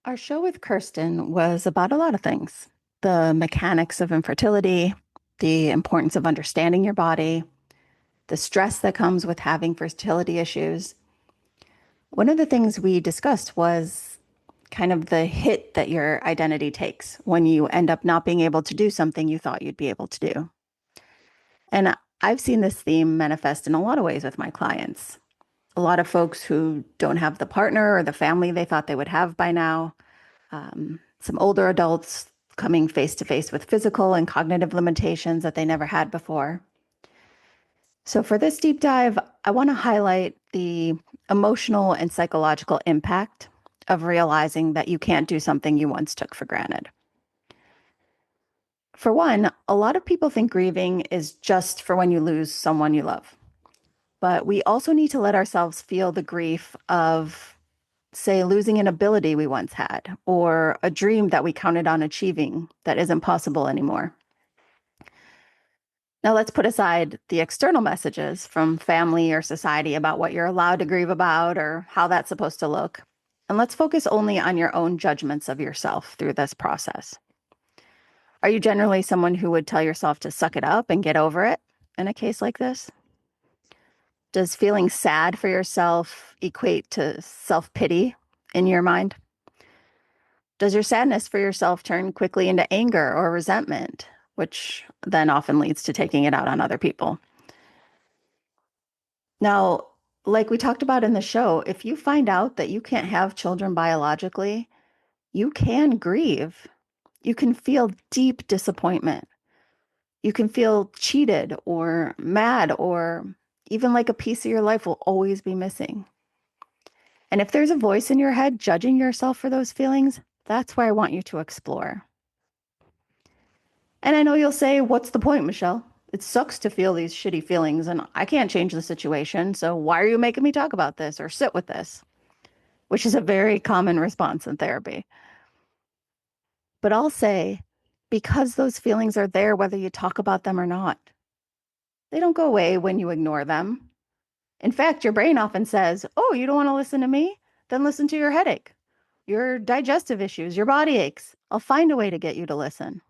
Our show with Kirsten was about a lot of things: the mechanics of infertility, the importance of understanding your body, the stress that comes with having fertility issues. One of the things we discussed was kind of the hit that your identity takes when you end up not being able to do something you thought you'd be able to do. And I've seen this theme manifest in a lot of ways with my clients. A lot of folks who don't have the partner or the family they thought they would have by now, some older adults coming face to face with physical and cognitive limitations that they never had before. So, for this deep dive, I want to highlight the emotional and psychological impact of realizing that you can't do something you once took for granted. For one, a lot of people think grieving is just for when you lose someone you love. But we also need to let ourselves feel the grief of, say, losing an ability we once had, or a dream that we counted on achieving that isn't possible anymore. Now, let's put aside the external messages from family or society about what you're allowed to grieve about or how that's supposed to look. And let's focus only on your own judgments of yourself through this process. Are you generally someone who would tell yourself to suck it up and get over it in a case like this? Does feeling sad for yourself equate to self-pity in your mind? Does your sadness for yourself turn quickly into anger or resentment, which then often leads to taking it out on other people? Now, like we talked about in the show, if you find out that you can't have children biologically, you can grieve. You can feel deep disappointment. You can feel cheated or mad, or even like a piece of your life will always be missing. And if there's a voice in your head judging yourself for those feelings, that's where I want you to explore. And I know you'll say, what's the point, Michelle? It sucks to feel these shitty feelings, and I can't change the situation. So why are you making me talk about this or sit with this? Which is a very common response in therapy. But I'll say, because those feelings are there, whether you talk about them or not, they don't go away when you ignore them. In fact, your brain often says, oh, you don't want to listen to me? Then listen to your headache, your digestive issues, your body aches. I'll find a way to get you to listen.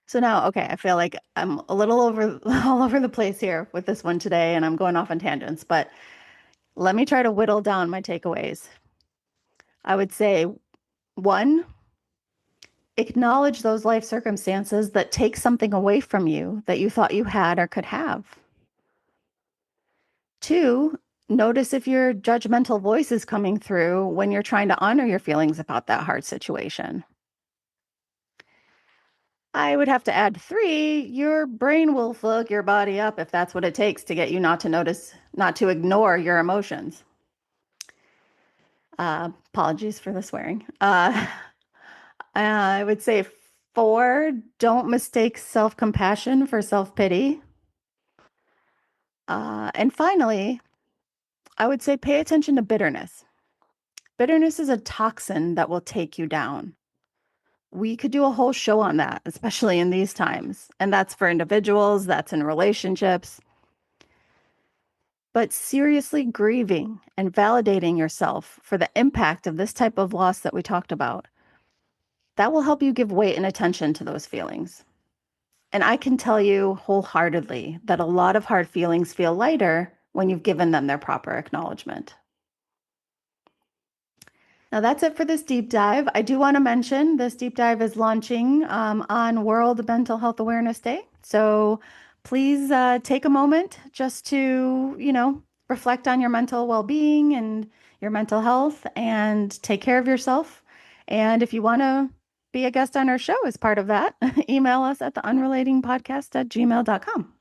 So now, okay, I feel like I'm a little over all over the place here with this one today, and I'm going off on tangents, but let me try to whittle down my takeaways. I would say, one, acknowledge those life circumstances that take something away from you that you thought you had or could have. Two, notice if your judgmental voice is coming through when you're trying to honor your feelings about that hard situation. I would have to add three, your brain will fuck your body up if that's what it takes to get you not to notice, not to ignore your emotions. Apologies for the swearing. I would say four, don't mistake self compassion for self pity. And finally, I would say pay attention to bitterness. Bitterness is a toxin that will take you down. We could do a whole show on that, especially in these times. And that's for individuals, that's in relationships. But seriously grieving and validating yourself for the impact of this type of loss that we talked about, that will help you give weight and attention to those feelings. And I can tell you wholeheartedly that a lot of hard feelings feel lighter when you've given them their proper acknowledgement. Now, that's it for this deep dive. I do want to mention this deep dive is launching on World Mental Health Awareness Day. So please take a moment just to, reflect on your mental well being and your mental health and take care of yourself. And if you want to be a guest on our show as part of that, email us at the unrelatingpodcast@gmail.com.